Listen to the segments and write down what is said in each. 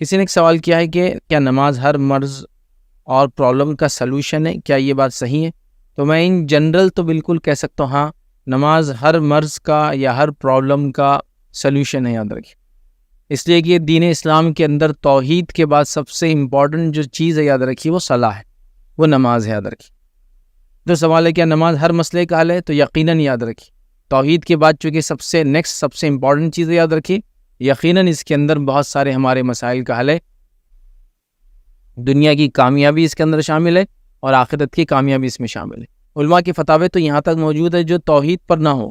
کسی نے ایک سوال کیا ہے کہ کیا نماز ہر مرض اور پرابلم کا سلوشن ہے؟ کیا یہ بات صحیح ہے؟ تو میں ان جنرل تو بالکل کہہ سکتا ہوں ہاں، نماز ہر مرض کا یا ہر پرابلم کا سلوشن ہے، یاد رکھیے۔ اس لیے کہ دین اسلام کے اندر توحید کے بعد سب سے امپورٹنٹ جو چیز ہے، یاد رکھیے، وہ صلاح ہے، وہ نماز ہے، یاد رکھیے۔ تو سوال ہے کیا نماز ہر مسئلے کا حل ہے؟ تو یقیناً یاد رکھیے، توحید کے بعد چونکہ سب سے امپورٹنٹ چیز ہے، یاد رکھیے، یقیناً اس کے اندر بہت سارے ہمارے مسائل کا حل ہے۔ دنیا کی کامیابی اس کے اندر شامل ہے اور آخرت کی کامیابی اس میں شامل ہے۔ علماء کے فتاوے تو یہاں تک موجود ہے، جو توحید پر نہ ہو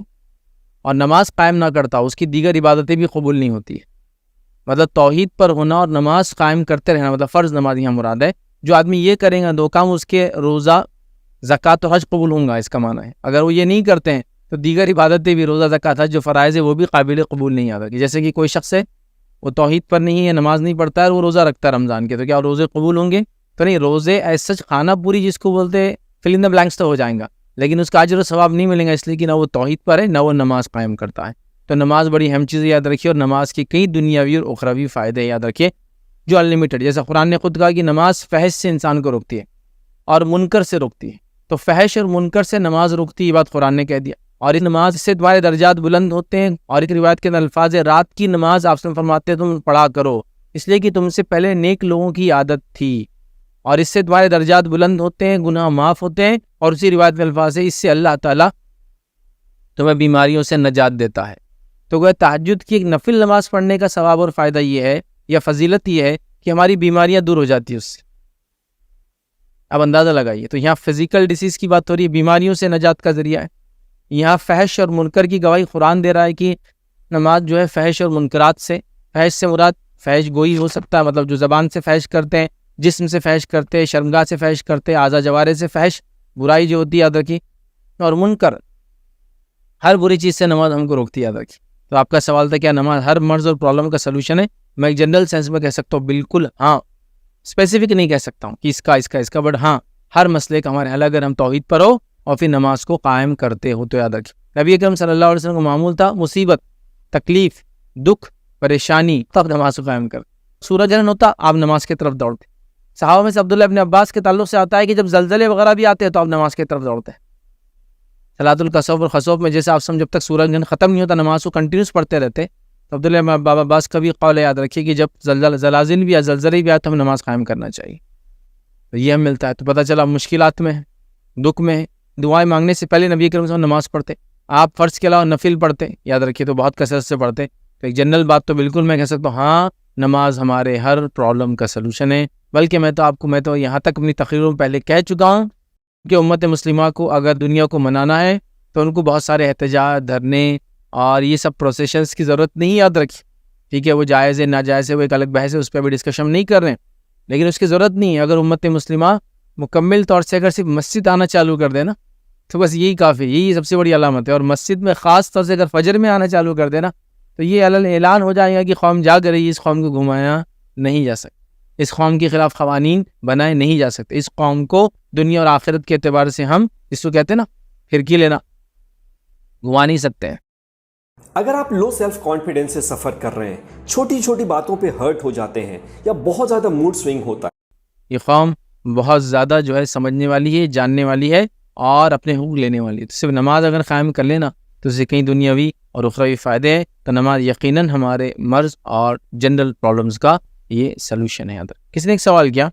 اور نماز قائم نہ کرتا، اس کی دیگر عبادتیں بھی قبول نہیں ہوتی ہے۔ مطلب توحید پر ہونا اور نماز قائم کرتے رہنا، مطلب فرض نماز یہاں مراد ہے۔ جو آدمی یہ کرے گا دو کام، اس کے روزہ، زکوٰۃ و حج قبول ہوں گا، اس کا معنی ہے۔ اگر وہ یہ نہیں کرتے ہیں تو دیگر عبادتیں بھی، روزہ، زکوٰۃ، حج جو فرائض ہے، وہ بھی قابل قبول نہیں آتا۔ جیسے کہ کوئی شخص ہے، وہ توحید پر نہیں ہے، نماز نہیں پڑھتا ہے، وہ روزہ رکھتا ہے رمضان کے، تو کیا روزے قبول ہوں گے؟ تو نہیں، روزے ایسا خانہ پوری جس کو بولتے فل ان دا بلینکس تو ہو جائیں گا، لیکن اس کا اجر و ثواب نہیں ملے گا، اس لیے کہ نہ وہ توحید پر ہے، نہ وہ نماز قائم کرتا ہے۔ تو نماز بڑی اہم چیز یاد رکھیے، اور نماز کی کئی دنیاوی اور اخروی فائدے یاد رکھیے جو انلمیٹڈ۔ جیسا قرآن نے خود کہا کہ نماز فحش سے انسان کو روکتی ہے اور منکر سے روکتی ہے، تو فحش اور منکر سے نماز روکتی ہے، یہ بات قرآن نے کہہ دیا۔ اور اس نماز سے تمہارے درجات بلند ہوتے ہیں، اور ایک روایت کے اندر الفاظ ہے رات کی نماز آپ سے فرماتے ہیں تم پڑھا کرو، اس لیے کہ تم سے پہلے نیک لوگوں کی عادت تھی، اور اس سے تمہارے درجات بلند ہوتے ہیں، گناہ معاف ہوتے ہیں، اور اسی روایت میں الفاظ ہے اس سے اللہ تعالیٰ تمہیں بیماریوں سے نجات دیتا ہے۔ تو وہ تہجد کی ایک نفل نماز پڑھنے کا ثواب اور فائدہ یہ ہے، یا فضیلت یہ ہے کہ ہماری بیماریاں دور ہو جاتی ہیں اس سے۔ اب اندازہ لگائیے، تو یہاں فزیکل ڈیزیز کی بات ہو رہی ہے، بیماریوں سے نجات کا ذریعہ ہے۔ یہاں فحش اور منکر کی گواہی قرآن دے رہا ہے کہ نماز جو ہے فحش اور منکرات سے، فحش سے مراد فحش گوئی ہو سکتا ہے، مطلب جو زبان سے فحش کرتے ہیں، جسم سے فحش کرتے ہیں، شرمگاہ سے فحش کرتے ہیں، اعضاء جوارح سے فحش، برائی جو ہوتی ہے، یاد رکھیے۔ اور منکر، ہر بری چیز سے نماز ہم کو روکتی ہے، یاد رکھیے۔ تو آپ کا سوال تھا کیا نماز ہر مرض اور پرابلم کا سلوشن ہے؟ میں ایک جنرل سینس میں کہہ سکتا ہوں بالکل ہاں، اسپیسیفک نہیں کہہ سکتا ہوں کہ اس کا، بٹ ہاں، ہر مسئلے کا ہمارے حل اگر ہم توحید پر ہو اور پھر نماز کو قائم کرتے ہو تو یاد رکھیے۔ نبی اکرم صلی اللہ علیہ وسلم کا معمول تھا مصیبت، تکلیف، دکھ، پریشانی، تب نماز کو قائم کر۔ سورج گرہن ہوتا، آپ نماز کی طرف دوڑتے۔ صحابہ میں سے عبداللہ ابن عباس کے تعلق سے آتا ہے کہ جب زلزلے وغیرہ بھی آتے ہیں تو آپ نماز کی طرف دوڑتے ہیں۔ صلاۃ الکسوف اور خسوف میں جیسے آپ جب تک سورج گرہن ختم نہیں ہوتا نماز کو کنٹینیوس پڑھتے رہتے، تو عبداللہ ابن عباس کا بھی قول یاد رکھیے کہ جب زلازل بھی یا زلزلے بھی آئے تو ہمیں نماز قائم کرنا چاہیے۔ تو یہ ہم ملتا ہے، تو پتہ چلا مشکلات میں، دکھ میں، دعائیں مانگنے سے پہلے نبی کریم صلی اللہ علیہ وسلم نماز پڑھتے، آپ فرض کے علاوہ نفل پڑھتے، یاد رکھیے، تو بہت کثرت سے پڑھتے۔ تو ایک جنرل بات تو بالکل میں کہہ سکتا ہوں ہاں، نماز ہمارے ہر پرابلم کا سلوشن ہے۔ بلکہ میں تو یہاں تک اپنی تقریروں میں پہلے کہہ چکا ہوں کہ امت مسلمہ کو اگر دنیا کو منانا ہے تو ان کو بہت سارے احتجاج، دھرنے اور یہ سب پروسیشنز کی ضرورت نہیں، یاد رکھیے، ٹھیک ہے؟ وہ جائز ہے ناجائز ہے، وہ ایک الگ بحث ہے، اس پہ بھی ڈسکشن نہیں کر رہے ہیں، لیکن اس کی ضرورت نہیں ہے۔ اگر امت مسلمہ مکمل طور سے اگر صرف مسجد آنا چالو کر دے نا تو بس یہی کافی، یہی سب سے بڑی علامت ہے۔ اور مسجد میں خاص طور سے اگر فجر میں آنا چالو کر دے نا تو یہ اعلان ہو جائے گا کہ قوم جاگ رہی ہے، اس قوم کو گھمایا نہیں جا سکتا، اس قوم کے خلاف قوانین بنائے نہیں جا سکتے، اس قوم کو دنیا اور آخرت کے اعتبار سے ہم اس کو کہتے ہیں نا پھرکی لینا، گھما نہیں سکتے ہیں۔ اگر آپ لو سیلف کانفیڈنس سے سفر کر رہے ہیں، چھوٹی چھوٹی باتوں پہ ہرٹ ہو جاتے ہیں یا بہت زیادہ موڈ سوئنگ ہوتا ہے، یہ قوم بہت زیادہ جو ہے سمجھنے والی ہے، جاننے والی ہے اور اپنے حقوق لینے والی ہے۔ تو صرف نماز اگر قائم کر لینا تو اسے کئی دنیاوی اور اخروی فائدے ہیں۔ تو نماز یقیناً ہمارے مرض اور جنرل پرابلمز کا یہ سلوشن ہے۔ کسی نے ایک سوال کیا